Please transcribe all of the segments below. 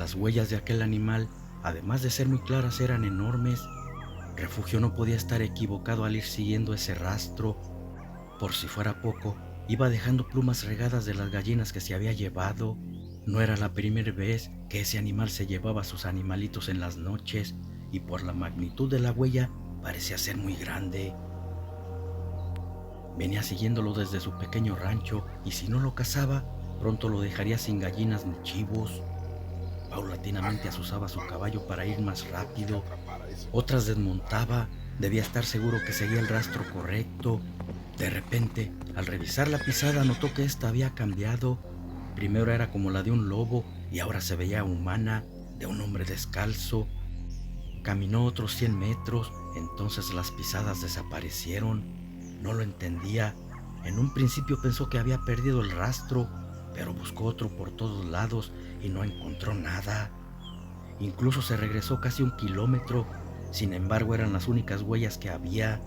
Las huellas de aquel animal, además de ser muy claras, eran enormes. Refugio no podía estar equivocado al ir siguiendo ese rastro. Por si fuera poco, iba dejando plumas regadas de las gallinas que se había llevado. No era la primera vez que ese animal se llevaba a sus animalitos en las noches, y por la magnitud de la huella parecía ser muy grande. Venía siguiéndolo desde su pequeño rancho, y si no lo cazaba, pronto lo dejaría sin gallinas ni chivos. Paulatinamente azuzaba su caballo para ir más rápido, otras desmontaba, debía estar seguro que seguía el rastro correcto. De repente, al revisar la pisada, notó que ésta había cambiado. Primero era como la de un lobo y ahora se veía humana, de un hombre descalzo. Caminó otros 100 metros, entonces las pisadas desaparecieron. No lo entendía. En un principio pensó que había perdido el rastro, pero buscó otro por todos lados y no encontró nada. Incluso se regresó casi 1 kilómetro, sin embargo eran las únicas huellas que había.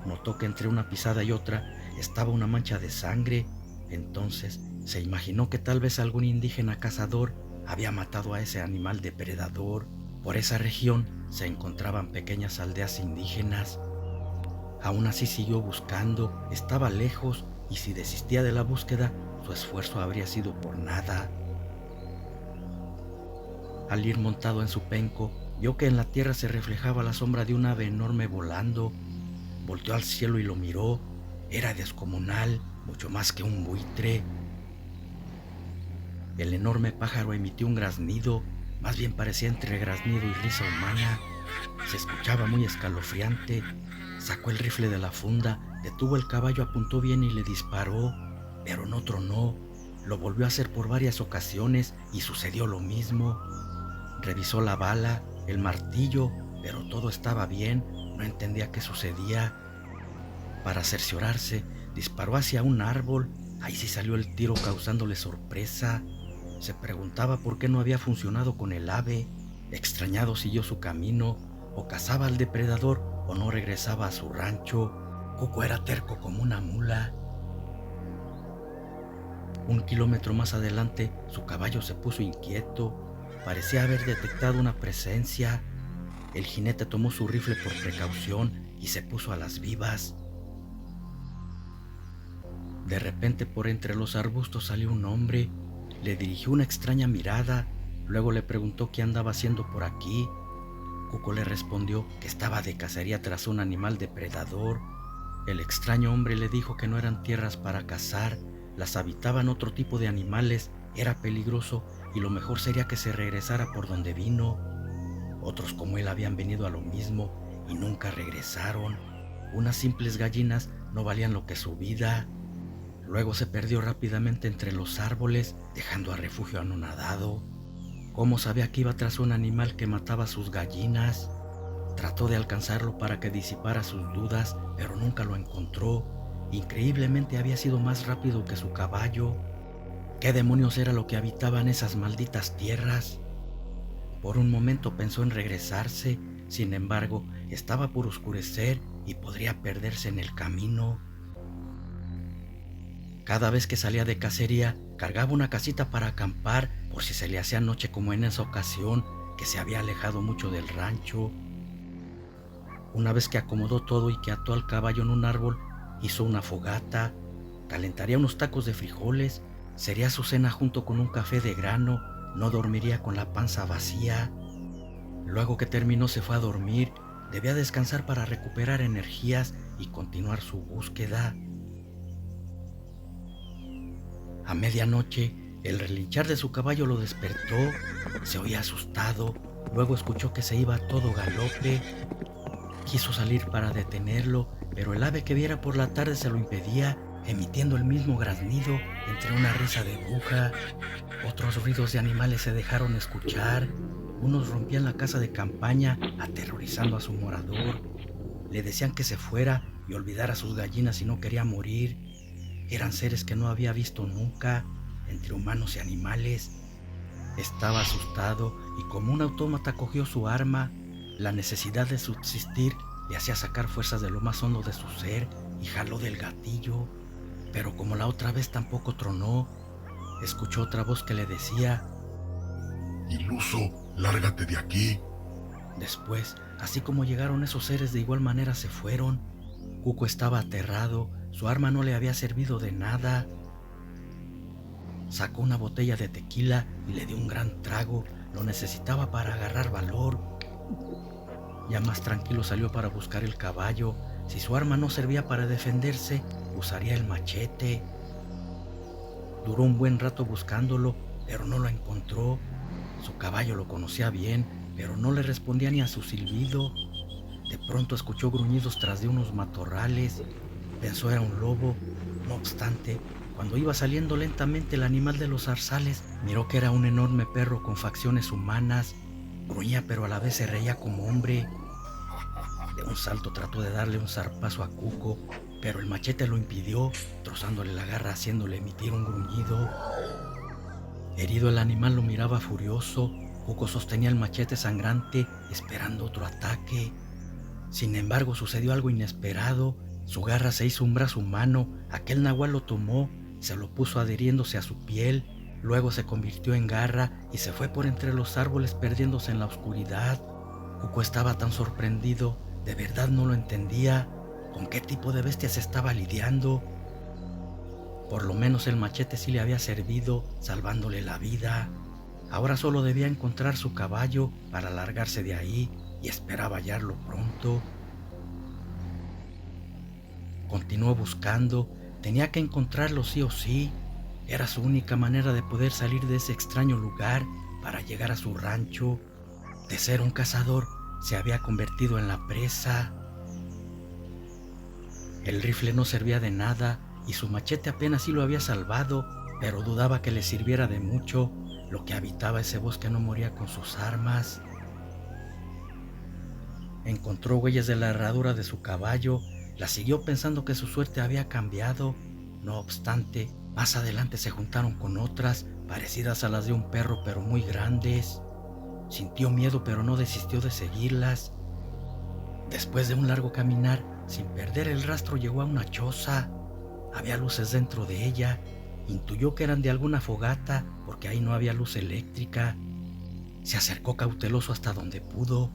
Notó que entre una pisada y otra estaba una mancha de sangre. Entonces se imaginó que tal vez algún indígena cazador había matado a ese animal depredador. Por esa región se encontraban pequeñas aldeas indígenas. Aún así siguió buscando, estaba lejos, y si desistía de la búsqueda, su esfuerzo habría sido por nada. Al ir montado en su penco, vio que en la tierra se reflejaba la sombra de un ave enorme volando. Volteó al cielo y lo miró. Era descomunal, mucho más que un buitre. El enorme pájaro emitió un graznido, más bien parecía entre graznido y risa humana. Se escuchaba muy escalofriante. Sacó el rifle de la funda, detuvo el caballo, apuntó bien y le disparó, pero no tronó. Lo volvió a hacer por varias ocasiones y sucedió lo mismo. Revisó la bala, el martillo, pero todo estaba bien, no entendía qué sucedía. Para cerciorarse, disparó hacia un árbol. Ahí sí salió el tiro causándole sorpresa. Se preguntaba por qué no había funcionado con el ave. Extrañado siguió su camino, o cazaba al depredador o no regresaba a su rancho. Cuco era terco como una mula. 1 kilómetro más adelante, su caballo se puso inquieto. Parecía haber detectado una presencia. El jinete tomó su rifle por precaución y se puso a las vivas. De repente, por entre los arbustos salió un hombre. Le dirigió una extraña mirada. Luego le preguntó qué andaba haciendo por aquí. Cuco le respondió que estaba de cacería tras un animal depredador. El extraño hombre le dijo que no eran tierras para cazar, las habitaban otro tipo de animales, era peligroso y lo mejor sería que se regresara por donde vino. Otros como él habían venido a lo mismo y nunca regresaron. Unas simples gallinas no valían lo que su vida. Luego se perdió rápidamente entre los árboles, dejando a Refugio anonadado. ¿Cómo sabía que iba tras un animal que mataba a sus gallinas? Trató de alcanzarlo para que disipara sus dudas, pero nunca lo encontró. Increíblemente había sido más rápido que su caballo. ¿Qué demonios era lo que habitaba en esas malditas tierras? Por un momento pensó en regresarse, sin embargo, estaba por oscurecer y podría perderse en el camino. Cada vez que salía de cacería, cargaba una casita para acampar por si se le hacía noche, como en esa ocasión, que se había alejado mucho del rancho. Una vez que acomodó todo y que ató al caballo en un árbol, hizo una fogata, calentaría unos tacos de frijoles, sería su cena junto con un café de grano, no dormiría con la panza vacía. Luego que terminó se fue a dormir, debía descansar para recuperar energías y continuar su búsqueda. A medianoche, el relinchar de su caballo lo despertó, se oía asustado, luego escuchó que se iba a todo galope. Quiso salir para detenerlo, pero el ave que viera por la tarde se lo impedía, emitiendo el mismo graznido entre una risa de bruja. Otros ruidos de animales se dejaron escuchar. Unos rompían la casa de campaña, aterrorizando a su morador. Le decían que se fuera y olvidara sus gallinas si no quería morir. Eran seres que no había visto nunca, entre humanos y animales. Estaba asustado y como un autómata cogió su arma. La necesidad de subsistir le hacía sacar fuerzas de lo más hondo de su ser y jaló del gatillo. Pero como la otra vez tampoco tronó, escuchó otra voz que le decía: Iluso, lárgate de aquí. Después, así como llegaron esos seres, de igual manera se fueron. Cuco estaba aterrado, su arma no le había servido de nada. Sacó una botella de tequila y le dio un gran trago, lo necesitaba para agarrar valor. Ya más tranquilo salió para buscar el caballo. Si su arma no servía para defenderse, usaría el machete. Duró un buen rato buscándolo, pero no lo encontró. Su caballo lo conocía bien, pero no le respondía ni a su silbido. De pronto escuchó gruñidos tras de unos matorrales. Pensó era un lobo. No obstante, cuando iba saliendo lentamente el animal de los zarzales, miró que era un enorme perro con facciones humanas. Gruñía, pero a la vez se reía como hombre. De un salto trató de darle un zarpazo a Cuco, pero el machete lo impidió, trozándole la garra, haciéndole emitir un gruñido. Herido, el animal lo miraba furioso. Cuco sostenía el machete sangrante, esperando otro ataque. Sin embargo, sucedió algo inesperado. Su garra se hizo un brazo humano. Aquel nahual lo tomó, se lo puso adhiriéndose a su piel. Luego se convirtió en garra y se fue por entre los árboles, perdiéndose en la oscuridad. Cuco estaba tan sorprendido, de verdad no lo entendía. ¿Con qué tipo de bestia se estaba lidiando? Por lo menos el machete sí le había servido, salvándole la vida. Ahora solo debía encontrar su caballo para largarse de ahí, y esperaba hallarlo pronto. Continuó buscando, tenía que encontrarlo sí o sí. Era su única manera de poder salir de ese extraño lugar para llegar a su rancho. De ser un cazador, se había convertido en la presa. El rifle no servía de nada y su machete apenas sí lo había salvado, pero dudaba que le sirviera de mucho. Lo que habitaba ese bosque no moría con sus armas. Encontró huellas de la herradura de su caballo, la siguió pensando que su suerte había cambiado. No obstante, más adelante se juntaron con otras, parecidas a las de un perro pero muy grandes. Sintió miedo pero no desistió de seguirlas. Después de un largo caminar, sin perder el rastro, llegó a una choza. Había luces dentro de ella. Intuyó que eran de alguna fogata porque ahí no había luz eléctrica. Se acercó cauteloso hasta donde pudo.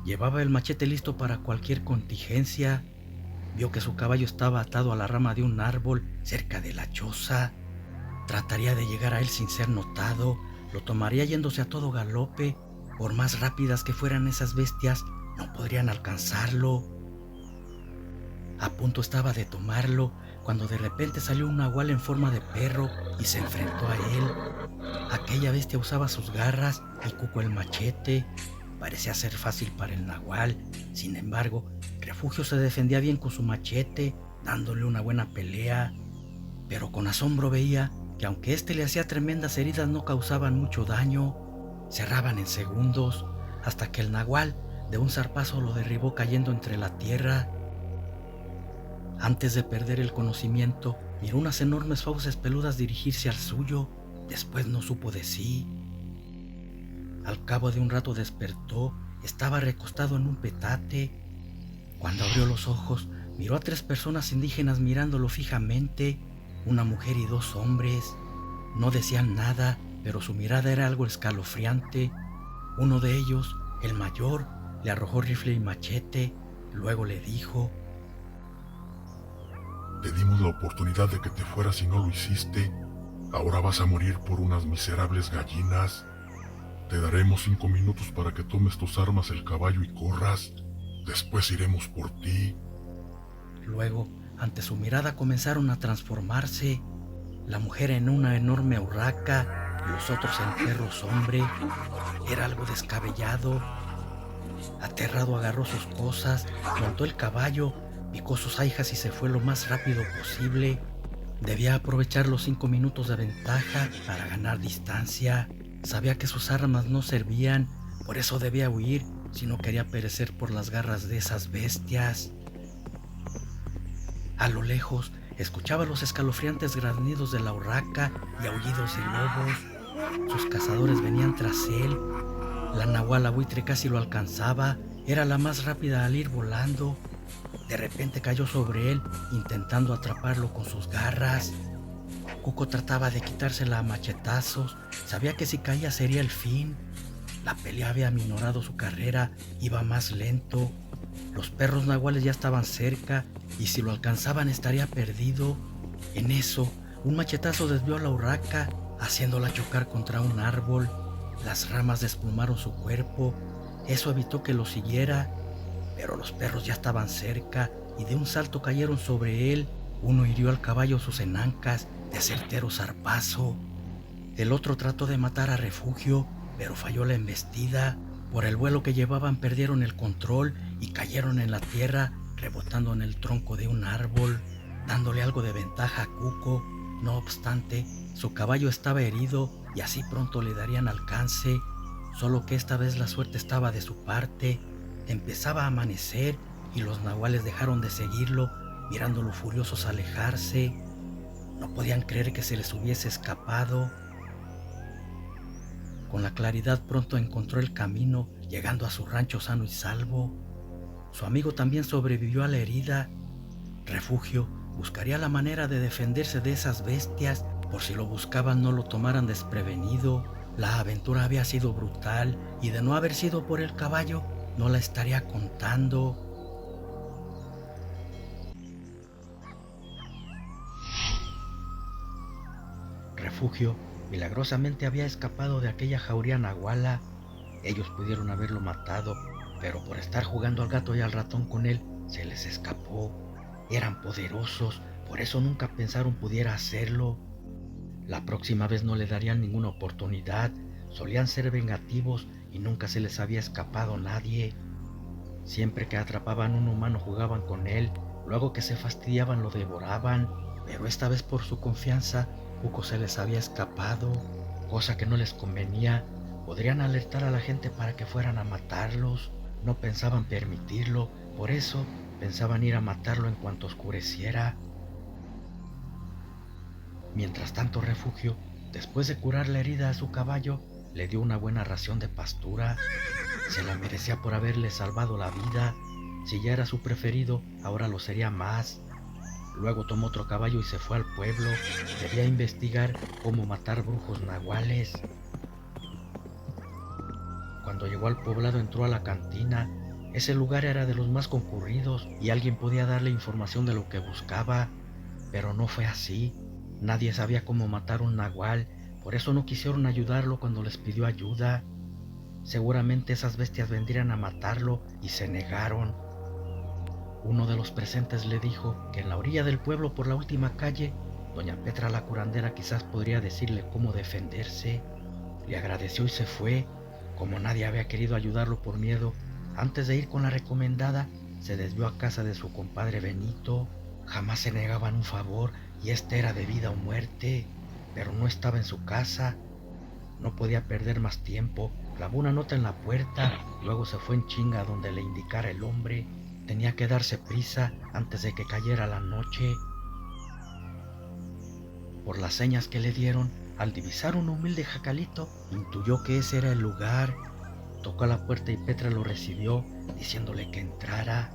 Llevaba el machete listo para cualquier contingencia. Vio que su caballo estaba atado a la rama de un árbol cerca de la choza. Trataría de llegar a él sin ser notado. Lo tomaría yéndose a todo galope. Por más rápidas que fueran esas bestias, no podrían alcanzarlo. A punto estaba de tomarlo cuando de repente salió un nahual en forma de perro y se enfrentó a él. Aquella bestia usaba sus garras y Cuco el machete. Parecía ser fácil para el nahual. Sin embargo, Refugio se defendía bien con su machete, dándole una buena pelea. Pero con asombro veía que aunque éste le hacía tremendas heridas, no causaban mucho daño. Cerraban en segundos, hasta que el nahual de un zarpazo lo derribó cayendo entre la tierra. Antes de perder el conocimiento, miró unas enormes fauces peludas dirigirse al suyo. Después no supo de sí. Al cabo de un rato despertó. Estaba recostado en un petate. Cuando abrió los ojos, miró a 3 personas indígenas mirándolo fijamente, una mujer y 2 hombres. No decían nada, pero su mirada era algo escalofriante. Uno de ellos, el mayor, le arrojó rifle y machete. Luego le dijo: Te dimos la oportunidad de que te fueras y no lo hiciste. Ahora vas a morir por unas miserables gallinas. Te daremos 5 minutos para que tomes tus armas, el caballo y corras. Después iremos por ti. Luego, ante su mirada comenzaron a transformarse. La mujer en una enorme urraca y los otros en perros hombre. Era algo descabellado. Aterrado agarró sus cosas, montó el caballo, picó sus aijas y se fue lo más rápido posible. Debía aprovechar los 5 minutos de ventaja para ganar distancia. Sabía que sus armas no servían, por eso debía huir si no quería perecer por las garras de esas bestias. A lo lejos, escuchaba los escalofriantes graznidos de la urraca y aullidos de lobos. Sus cazadores venían tras él. La nahuala buitre casi lo alcanzaba. Era la más rápida al ir volando. De repente cayó sobre él, intentando atraparlo con sus garras. Cuco trataba de quitársela a machetazos, sabía que si caía sería el fin. La pelea había aminorado su carrera, iba más lento. Los perros nahuales ya estaban cerca y si lo alcanzaban estaría perdido. En eso, un machetazo desvió a la urraca, haciéndola chocar contra un árbol. Las ramas desplumaron su cuerpo, eso evitó que lo siguiera, pero los perros ya estaban cerca y de un salto cayeron sobre él. Uno hirió al caballo sus enancas de certero zarpazo. El otro trató de matar a Refugio, pero falló la embestida. Por el vuelo que llevaban perdieron el control y cayeron en la tierra, rebotando en el tronco de un árbol, dándole algo de ventaja a Cuco. No obstante, su caballo estaba herido y así pronto le darían alcance, solo que esta vez la suerte estaba de su parte. Empezaba a amanecer y los nahuales dejaron de seguirlo, mirándolo furiosos alejarse. No podían creer que se les hubiese escapado. Con la claridad pronto encontró el camino, llegando a su rancho sano y salvo. Su amigo también sobrevivió a la herida. Refugio buscaría la manera de defenderse de esas bestias, por si lo buscaban no lo tomaran desprevenido. La aventura había sido brutal y de no haber sido por el caballo, no la estaría contando. Refugio milagrosamente había escapado de aquella jauría nahuala. Ellos pudieron haberlo matado, pero por estar jugando al gato y al ratón con él, se les escapó. Eran poderosos, por eso nunca pensaron pudiera hacerlo. La próxima vez no le darían ninguna oportunidad, solían ser vengativos y nunca se les había escapado nadie. Siempre que atrapaban un humano jugaban con él, luego que se fastidiaban lo devoraban, pero esta vez por su confianza, Cuco se les había escapado, cosa que no les convenía. Podrían alertar a la gente para que fueran a matarlos, no pensaban permitirlo, por eso pensaban ir a matarlo en cuanto oscureciera. Mientras tanto, Refugio, después de curar la herida a su caballo, le dio una buena ración de pastura. Se la merecía por haberle salvado la vida. Si ya era su preferido, ahora lo sería más. Luego tomó otro caballo y se fue al pueblo. Debía investigar cómo matar brujos nahuales. Cuando llegó al poblado entró a la cantina. Ese lugar era de los más concurridos y alguien podía darle información de lo que buscaba, pero no fue así. Nadie sabía cómo matar un nahual, por eso no quisieron ayudarlo cuando les pidió ayuda. Seguramente esas bestias vendrían a matarlo y se negaron. Uno de los presentes le dijo que en la orilla del pueblo por la última calle, doña Petra la curandera quizás podría decirle cómo defenderse. Le agradeció y se fue. Como nadie había querido ayudarlo por miedo, antes de ir con la recomendada, se desvió a casa de su compadre Benito. Jamás se negaban un favor y este era de vida o muerte, pero no estaba en su casa. No podía perder más tiempo, clavó una nota en la puerta, luego se fue en chinga a donde le indicara el hombre. Tenía que darse prisa antes de que cayera la noche. Por las señas que le dieron, al divisar un humilde jacalito, intuyó que ese era el lugar. Tocó a la puerta y Petra lo recibió, diciéndole que entrara.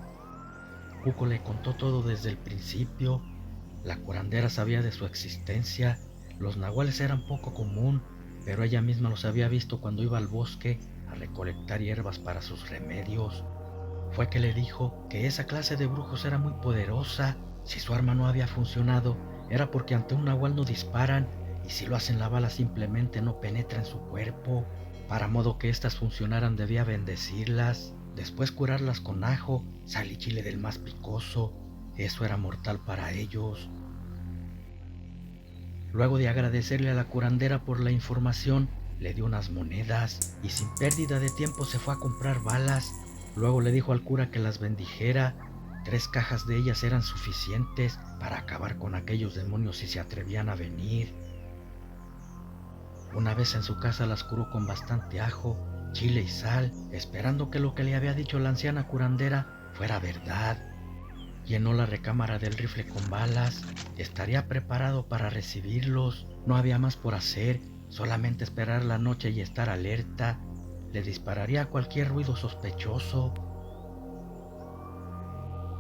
Cuco le contó todo desde el principio. La curandera sabía de su existencia. Los nahuales eran poco común, pero ella misma los había visto cuando iba al bosque a recolectar hierbas para sus remedios. Fue que le dijo que esa clase de brujos era muy poderosa. Si su arma no había funcionado, era porque ante un nahual no disparan, y si lo hacen la bala simplemente no penetra en su cuerpo. Para modo que éstas funcionaran debía bendecirlas, después curarlas con ajo, sal y chile del más picoso. Eso era mortal para ellos. Luego de agradecerle a la curandera por la información, le dio unas monedas y sin pérdida de tiempo se fue a comprar balas. Luego le dijo al cura que las bendijera. 3 cajas de ellas eran suficientes para acabar con aquellos demonios si se atrevían a venir. Una vez en su casa las curó con bastante ajo, chile y sal, esperando que lo que le había dicho la anciana curandera fuera verdad. Llenó la recámara del rifle con balas, estaría preparado para recibirlos. No había más por hacer, solamente esperar la noche y estar alerta. Le dispararía a cualquier ruido sospechoso.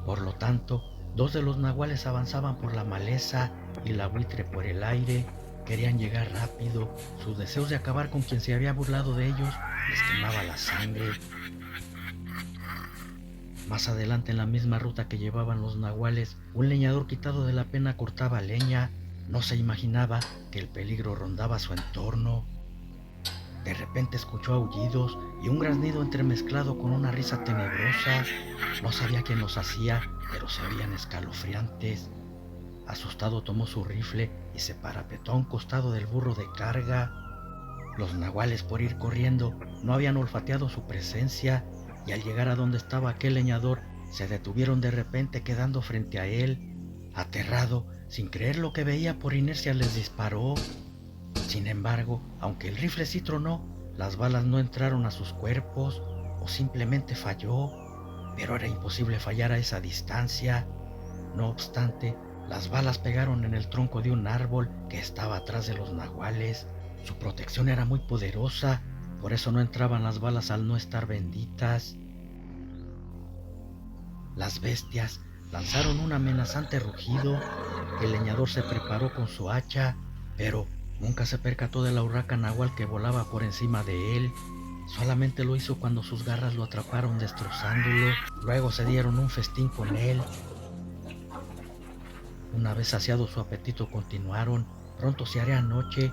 Por lo tanto, 2 de los nahuales avanzaban por la maleza y la buitre por el aire. Querían llegar rápido. Sus deseos de acabar con quien se había burlado de ellos les quemaba la sangre. Más adelante, en la misma ruta que llevaban los nahuales, un leñador quitado de la pena cortaba leña. No se imaginaba que el peligro rondaba su entorno. De repente escuchó aullidos y un graznido entremezclado con una risa tenebrosa. No sabía quién los hacía, pero se oían escalofriantes. Asustado tomó su rifle y se parapetó a un costado del burro de carga. Los nahuales, por ir corriendo, no habían olfateado su presencia, y al llegar a donde estaba aquel leñador, se detuvieron de repente, quedando frente a él. Aterrado, sin creer lo que veía, por inercia les disparó. Sin embargo, aunque el rifle sí tronó, las balas no entraron a sus cuerpos, o simplemente falló, pero era imposible fallar a esa distancia. No obstante, las balas pegaron en el tronco de un árbol que estaba atrás de los nahuales. Su protección era muy poderosa, por eso no entraban las balas al no estar benditas. Las bestias lanzaron un amenazante rugido. El leñador se preparó con su hacha, pero nunca se percató de la urraca nahual que volaba por encima de él. Solamente lo hizo cuando sus garras lo atraparon, destrozándolo. Luego se dieron un festín con él. Una vez saciado su apetito, continuaron. Pronto se haría noche.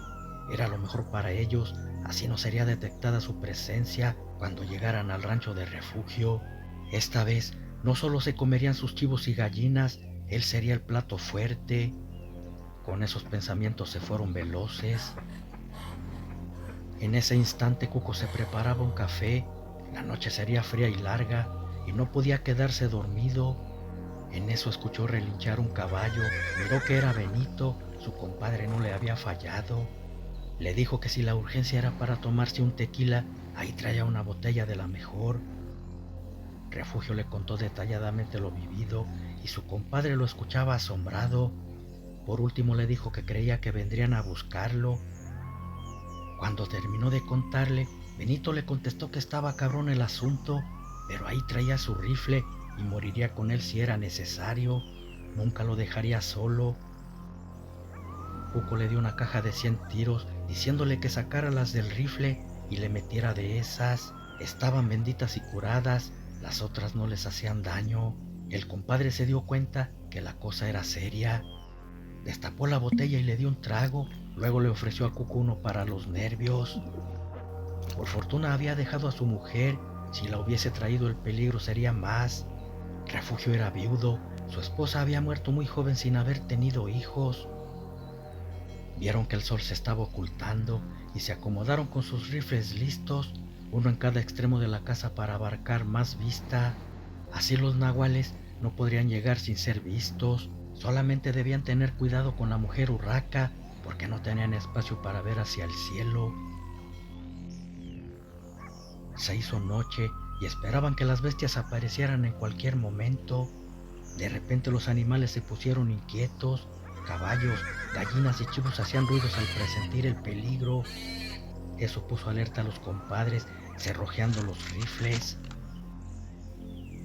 Era lo mejor para ellos, así no sería detectada su presencia cuando llegaran al rancho de refugio. Esta vez no solo se comerían sus chivos y gallinas, él sería el plato fuerte. Con esos pensamientos se fueron veloces. En ese instante Cuco se preparaba un café. La noche sería fría y larga y no podía quedarse dormido. En eso escuchó relinchar un caballo, miró que era Benito, su compadre no le había fallado. Le dijo que si la urgencia era para tomarse un tequila, ahí traía una botella de la mejor. Refugio le contó detalladamente lo vivido y su compadre lo escuchaba asombrado. Por último le dijo que creía que vendrían a buscarlo. Cuando terminó de contarle, Benito le contestó que estaba cabrón el asunto, pero ahí traía su rifle y moriría con él si era necesario. Nunca lo dejaría solo. Cuco le dio una caja de 100 tiros, diciéndole que sacara las del rifle y le metiera de esas. Estaban benditas y curadas, las otras no les hacían daño. El compadre se dio cuenta que la cosa era seria. Destapó la botella y le dio un trago, luego le ofreció a Cuco uno para los nervios. Por fortuna había dejado a su mujer, si la hubiese traído el peligro sería más. Refugio era viudo, su esposa había muerto muy joven sin haber tenido hijos. Vieron que el sol se estaba ocultando y se acomodaron con sus rifles listos, uno en cada extremo de la casa para abarcar más vista. Así los nahuales no podrían llegar sin ser vistos, solamente debían tener cuidado con la mujer urraca porque no tenían espacio para ver hacia el cielo. Se hizo noche y esperaban que las bestias aparecieran en cualquier momento. De repente los animales se pusieron inquietos. Caballos, gallinas y chivos hacían ruidos al presentir el peligro. Eso puso alerta a los compadres, cerrojeando los rifles.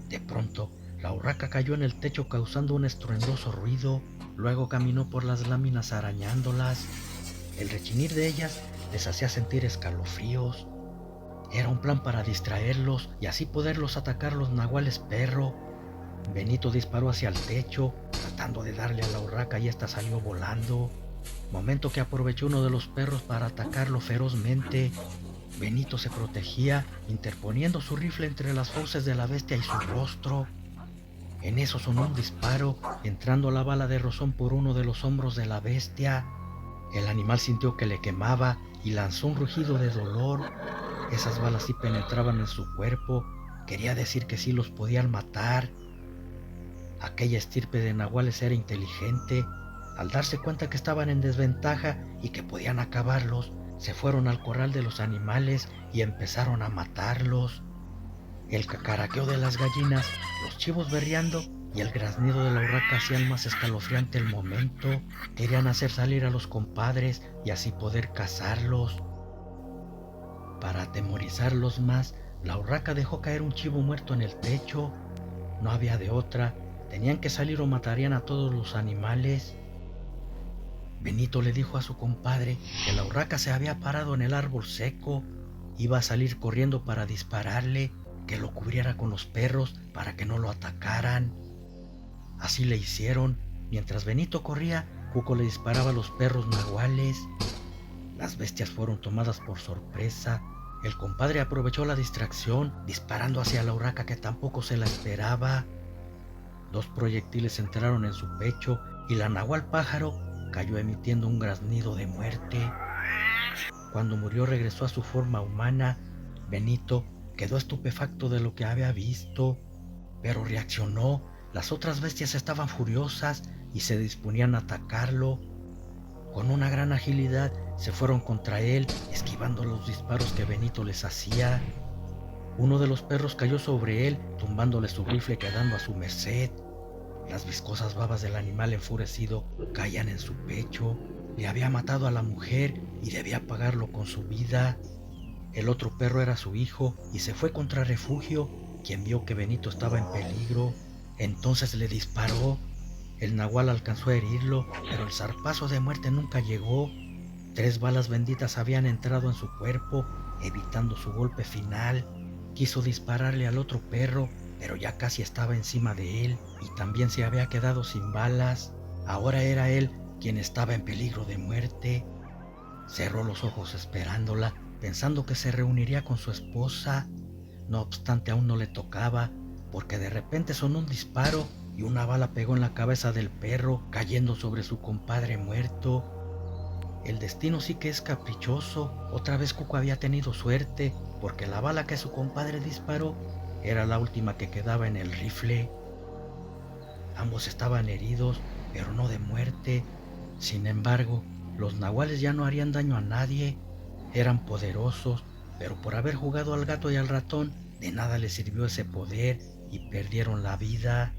De pronto, la urraca cayó en el techo causando un estruendoso ruido, luego caminó por las láminas arañándolas. El rechinir de ellas les hacía sentir escalofríos. Era un plan para distraerlos y así poderlos atacar los nahuales perro. Benito disparó hacia el techo, tratando de darle a la urraca, y esta salió volando, momento que aprovechó uno de los perros para atacarlo ferozmente. Benito se protegía, interponiendo su rifle entre las fauces de la bestia y su rostro. En eso sonó un disparo, entrando la bala de rozón por uno de los hombros de la bestia. El animal sintió que le quemaba y lanzó un rugido de dolor. Esas balas sí penetraban en su cuerpo, quería decir que sí los podían matar. Aquella estirpe de nahuales era inteligente. Al darse cuenta que estaban en desventaja y que podían acabarlos, se fueron al corral de los animales y empezaron a matarlos. El cacaraqueo de las gallinas, los chivos berreando y el graznido de la urraca hacían más escalofriante el momento. Querían hacer salir a los compadres y así poder cazarlos. Para atemorizarlos más, la urraca dejó caer un chivo muerto en el techo. No había de otra. Tenían que salir o matarían a todos los animales. Benito le dijo a su compadre que la urraca se había parado en el árbol seco, iba a salir corriendo para dispararle, que lo cubriera con los perros para que no lo atacaran. Así le hicieron. Mientras Benito corría, Cuco le disparaba a los perros nahuales. Las bestias fueron tomadas por sorpresa. El compadre aprovechó la distracción, disparando hacia la urraca que tampoco se la esperaba. 2 proyectiles entraron en su pecho y la nahual pájaro cayó emitiendo un graznido de muerte. Cuando murió regresó a su forma humana. Benito quedó estupefacto de lo que había visto, pero reaccionó. Las otras bestias estaban furiosas y se disponían a atacarlo. Con una gran agilidad se fueron contra él, esquivando los disparos que Benito les hacía. Uno de los perros cayó sobre él, tumbándole su rifle, quedando a su merced. Las viscosas babas del animal enfurecido caían en su pecho. Le había matado a la mujer y debía pagarlo con su vida. El otro perro era su hijo y se fue contra Refugio, quien vio que Benito estaba en peligro. Entonces le disparó. El nahual alcanzó a herirlo, pero el zarpazo de muerte nunca llegó. 3 balas benditas habían entrado en su cuerpo, evitando su golpe final. Quiso dispararle al otro perro, pero ya casi estaba encima de él y también se había quedado sin balas. Ahora era él quien estaba en peligro de muerte. Cerró los ojos esperándola, pensando que se reuniría con su esposa. No obstante, aún no le tocaba, porque de repente sonó un disparo y una bala pegó en la cabeza del perro, cayendo sobre su compadre muerto. El destino sí que es caprichoso. Otra vez Cuco había tenido suerte, porque la bala que su compadre disparó era la última que quedaba en el rifle. Ambos estaban heridos, pero no de muerte. Sin embargo, los nahuales ya no harían daño a nadie. Eran poderosos, pero por haber jugado al gato y al ratón, de nada les sirvió ese poder y perdieron la vida.